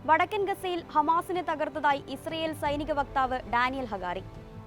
വടക്കൻ ഗസയിൽ ഹമാസിനെ തകർത്തതായി ഇസ്രയേൽ സൈനിക വക്താവ് ഡാനിയൽ ഹഗാറി.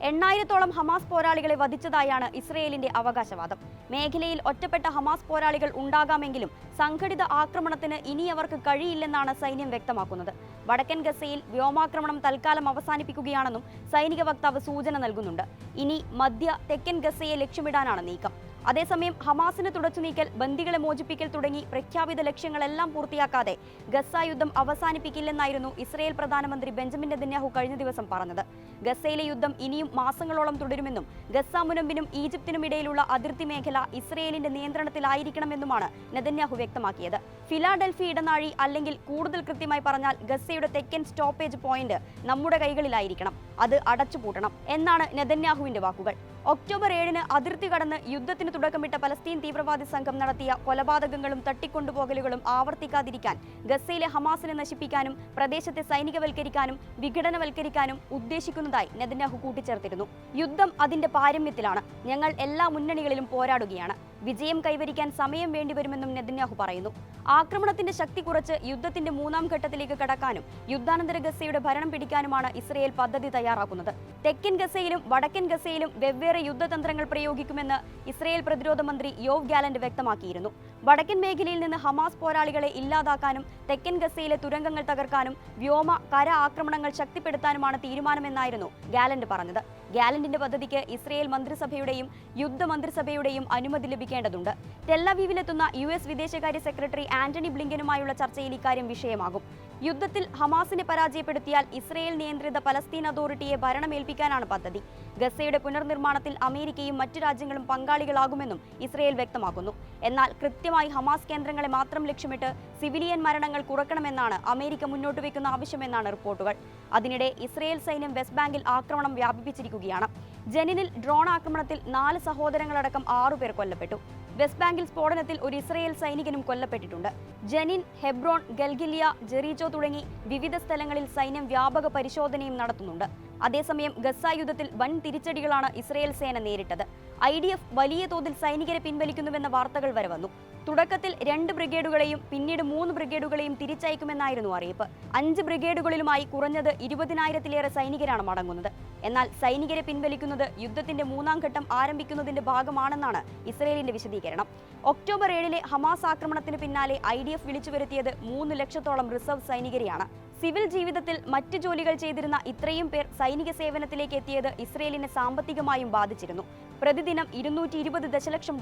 8000-ഓളം ഹമാസ് പോരാളികളെ വധിച്ചതായാണ് ഇസ്രയേലിന്റെ അവകാശവാദം. മേഖലയിൽ ഒറ്റപ്പെട്ട ഹമാസ് പോരാളികൾ ഉണ്ടാകാമെങ്കിലും സംഘടിത ആക്രമണത്തിന് ഇനി അവർക്ക് കഴിയില്ലെന്നാണ് സൈന്യം വ്യക്തമാക്കുന്നത്. വടക്കൻ ഗസയിൽ വ്യോമാക്രമണം തൽക്കാലം അവസാനിപ്പിക്കുകയാണെന്നും സൈനിക വക്താവ് സൂചന നൽകുന്നുണ്ട്. ഇനി മധ്യ തെക്കൻ ഗസയെ ലക്ഷ്യമിടാനാണ് നീക്കം. അതേസമയം ഹമാസിന് തുടച്ചുനീക്കൽ, ബന്ദികളെ മോചിപ്പിക്കൽ തുടങ്ങി പ്രഖ്യാപിത ലക്ഷ്യങ്ങളെല്ലാം പൂർത്തിയാക്കാതെ ഗസ യുദ്ധം അവസാനിപ്പിക്കില്ലെന്നായിരുന്നു ഇസ്രയേൽ പ്രധാനമന്ത്രി ബെഞ്ചമിൻ നെതന്യാഹു കഴിഞ്ഞ ദിവസം പറഞ്ഞത്. ഗസയിലെ യുദ്ധം ഇനിയും മാസങ്ങളോളം തുടരുമെന്നും ഗസ മുനമ്പിനും ഈജിപ്തിനും ഇടയിലുള്ള അതിർത്തി മേഖല ഇസ്രയേലിന്റെ നിയന്ത്രണത്തിലായിരിക്കണമെന്നുമാണ് നെതന്യാഹു വ്യക്തമാക്കിയത്. ഫിലാഡൽഫി ഇടനാഴി, അല്ലെങ്കിൽ കൂടുതൽ കൃത്യമായി പറഞ്ഞാൽ ഗസയുടെ തെക്കൻ സ്റ്റോപ്പേജ് പോയിന്റ് നമ്മുടെ കൈകളിലായിരിക്കണം, അത് അടച്ചുപൂട്ടണം എന്നാണ് നെതന്യാഹുവിന്റെ വാക്കുകൾ. ഒക്ടോബർ 7-ന് അതിർത്തി കടന്ന് യുദ്ധത്തിന് തുടക്കമിട്ട പലസ്തീൻ തീവ്രവാദി സംഘം നടത്തിയ കൊലപാതകങ്ങളും തട്ടിക്കൊണ്ടുപോകലുകളും ആവർത്തിക്കാതിരിക്കാൻ ഗസയിലെ ഹമാസിനെ നശിപ്പിക്കാനും പ്രദേശത്തെ സൈനികവൽക്കരിക്കാനും വിഘടനവൽക്കരിക്കാനും ഉദ്ദേശിക്കുന്നതായി നെതന്യാഹു കൂട്ടിച്ചേർത്തിരുന്നു. യുദ്ധം അതിന്റെ പാരമ്യത്തിലാണ്. ഞങ്ങൾ എല്ലാ മുന്നണികളിലും പോരാടുകയാണ്. വിജയം കൈവരിക്കാൻ സമയം വേണ്ടിവരുമെന്നും നെതന്യാഹു പറയുന്നു. ആക്രമണത്തിന്റെ ശക്തി കുറച്ച് യുദ്ധത്തിന്റെ 3-ാം ഘട്ടത്തിലേക്ക് കടക്കാനും യുദ്ധാനന്തര ഗസയുടെ ഭരണം പിടിക്കാനുമാണ് ഇസ്രയേൽ പദ്ധതി തയ്യാറാക്കുന്നത്. തെക്കൻ ഗസയിലും വടക്കൻ ഗസയിലും വെവ്വേറെ യുദ്ധതന്ത്രങ്ങൾ പ്രയോഗിക്കുമെന്ന് ഇസ്രയേൽ പ്രതിരോധ മന്ത്രി യോവ് ഗാലന്റ് വ്യക്തമാക്കിയിരുന്നു. വടക്കൻ മേഖലയിൽ നിന്ന് ഹമാസ് പോരാളികളെ ഇല്ലാതാക്കാനും തെക്കൻ ഗസയിലെ തുരങ്കങ്ങൾ തകർക്കാനും വ്യോമ കര ആക്രമണങ്ങൾ ശക്തിപ്പെടുത്താനുമാണ് തീരുമാനമെന്നായിരുന്നു ഗാലന്റ് പറഞ്ഞത്. ഗാലന്റിന്റെ പദ്ധതിക്ക് ഇസ്രയേൽ മന്ത്രിസഭയുടെയും യുദ്ധമന്ത്രിസഭയുടെയും അനുമതി ലഭിക്കേണ്ടതുണ്ട്. ടെല്ലവീവിലെത്തുന്ന US വിദേശകാര്യ സെക്രട്ടറി ആന്റണി ബ്ലിങ്കനുമായുള്ള ചർച്ചയിൽ ഇക്കാര്യം വിഷയമാകും. യുദ്ധത്തിൽ ഹമാസിനെ പരാജയപ്പെടുത്തിയാൽ ഇസ്രയേൽ നിയന്ത്രിത പലസ്തീൻ അതോറിറ്റിയെ ഭരണമേൽപ്പിക്കാനാണ് പദ്ധതി. ഗസയുടെ പുനർനിർമ്മാണത്തിൽ അമേരിക്കയും മറ്റു രാജ്യങ്ങളും പങ്കാളികളാകുമെന്നും ഇസ്രയേൽ വ്യക്തമാക്കുന്നു. എന്നാൽ കൃത്യമായി ഹമാസ് കേന്ദ്രങ്ങളെ മാത്രം ലക്ഷ്യമിട്ട് സിവിലിയൻ മരണങ്ങൾ കുറക്കണമെന്നാണ് അമേരിക്ക മുന്നോട്ട് വയ്ക്കുന്ന ആവശ്യമെന്നാണ് റിപ്പോർട്ടുകൾ. അതിനിടെ ഇസ്രയേൽ സൈന്യം വെസ്റ്റ് ബാങ്കിൽ ആക്രമണം വ്യാപിപ്പിച്ചിരിക്കുകയാണ്. ജനിനിൽ ഡ്രോൺ ആക്രമണത്തിൽ 4 സഹോദരങ്ങളടക്കം 6 പേർ കൊല്ലപ്പെട്ടു. വെസ്റ്റ് ബാങ്കിൽ സ്ഫോടനത്തിൽ ഒരു ഇസ്രയേൽ സൈനികനും കൊല്ലപ്പെട്ടിട്ടുണ്ട്. ജനിൻ, ഹെബ്രോൺ, ഗൽഗിലിയ, ജെറീജോ തുടങ്ങി വിവിധ സ്ഥലങ്ങളിൽ സൈന്യം വ്യാപക പരിശോധനയും നടത്തുന്നുണ്ട്. അതേസമയം ഗസ യുദ്ധത്തിൽ വൻ തിരിച്ചടികളാണ് ഇസ്രയേൽ സേന നേരിട്ടത്. IDF വലിയ തോതിൽ സൈനികരെ പിൻവലിക്കുന്നുവെന്ന വാർത്തകൾ വരെ വന്നു. തുടക്കത്തിൽ 2 ബ്രിഗേഡുകളെയും പിന്നീട് 3 ബ്രിഗേഡുകളെയും തിരിച്ചയക്കുമെന്നായിരുന്നു അറിയിപ്പ്. 5 ബ്രിഗേഡുകളിലുമായി കുറഞ്ഞത് 20,000-ലേറെ സൈനികരാണ് മടങ്ങുന്നത്. എന്നാൽ സൈനികരെ പിൻവലിക്കുന്നത് യുദ്ധത്തിന്റെ 3-ാം ഘട്ടം ആരംഭിക്കുന്നതിന്റെ ഭാഗമാണെന്നാണ് ഇസ്രയേലിന്റെ വിശദീകരണം. ഒക്ടോബർ 7-ലെ ഹമാസ് ആക്രമണത്തിന് പിന്നാലെ IDF വിളിച്ചു വരുത്തിയത് 3 ലക്ഷത്തോളം റിസർവ് സൈനികരെയാണ്. സിവിൽ ജീവിതത്തിൽ മറ്റ് ജോലികൾ ചെയ്തിരുന്ന ഇത്രയും പേർ സൈനിക സേവനത്തിലേക്ക് എത്തിയത് ഇസ്രയേലിനെ സാമ്പത്തികമായും ബാധിച്ചിരുന്നു. പ്രതിദിനം $220 ദശലക്ഷം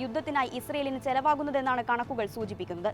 യുദ്ധത്തിനായി ഇസ്രയേലിന് ചെലവാകുന്നതെന്നാണ് കണക്കുകൾ സൂചിപ്പിക്കുന്നത്.